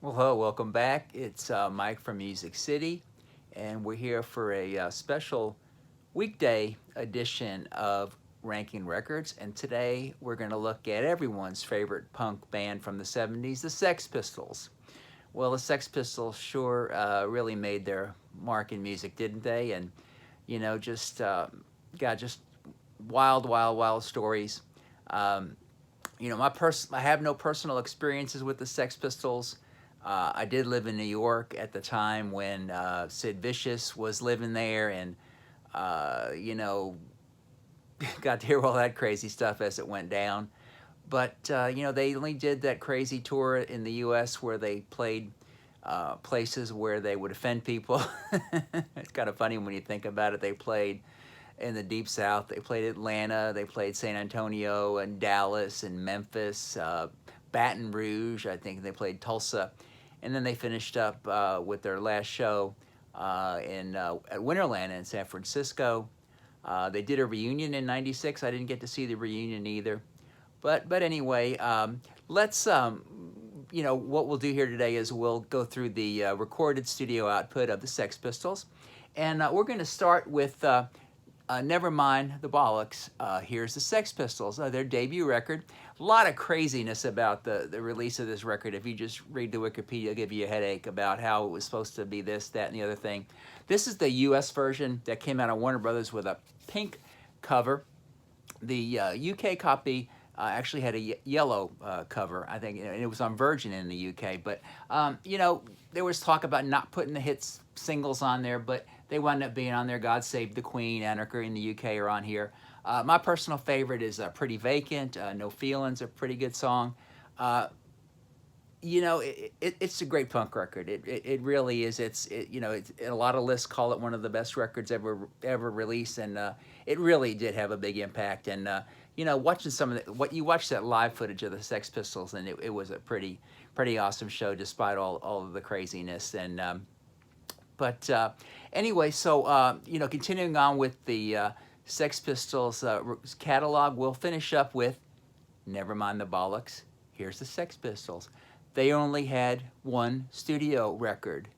Well, hello, welcome back. It's Mike from Music City, and we're here for a special weekday edition of Ranking Records. And today we're going to look at everyone's favorite punk band from the 70s, the Sex Pistols. Well, the Sex Pistols sure really made their mark in music, didn't they? And, just got just wild, wild, wild stories. Um, I have no personal experiences with the Sex Pistols. I did live in New York at the time when Sid Vicious was living there, and uh, you know, got to hear all that crazy stuff as it went down. But they only did that crazy tour in the U.S. where they played places where they would offend people. It's kind of funny when you think about it. They played in the Deep South. They played Atlanta. They played San Antonio and Dallas and Memphis, Baton Rouge. I think they played Tulsa, and then they finished up with their last show in at Winterland in San Francisco. They did a reunion in '96. I didn't get to see the reunion either, but anyway, let's what we'll do here today is we'll go through the recorded studio output of the Sex Pistols, and we're going to start with Never Mind the Bollocks. Here's the Sex Pistols, their debut record. A lot of craziness about the release of this record. If you just read the Wikipedia, it'll give you a headache about how it was supposed to be this, that, and the other thing. This is the U.S. version that came out on Warner Brothers with a pink cover. The UK copy actually had a yellow cover, I think, and it was on Virgin in the UK. But there was talk about not putting the hits singles on there, but they wound up being on there. God Save the Queen, Anarchy in the UK are on here. My personal favorite is Pretty Vacant. No Feelings, a pretty good song. Uh, it's a great punk record. It really is. A lot of lists call it one of the best records ever released, and it really did have a big impact. And watching some of what you watch that live footage of the Sex Pistols, and it was a pretty awesome show despite all of the craziness. And but anyway, so continuing on with the Sex Pistols catalog, we'll finish up with Never Mind the Bollocks. Here's the Sex Pistols. They only had one studio record.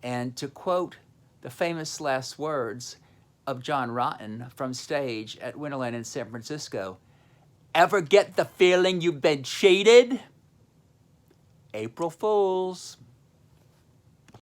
And to quote the famous last words of John Rotten from stage at Winterland in San Francisco, ever get the feeling you've been cheated? April Fools.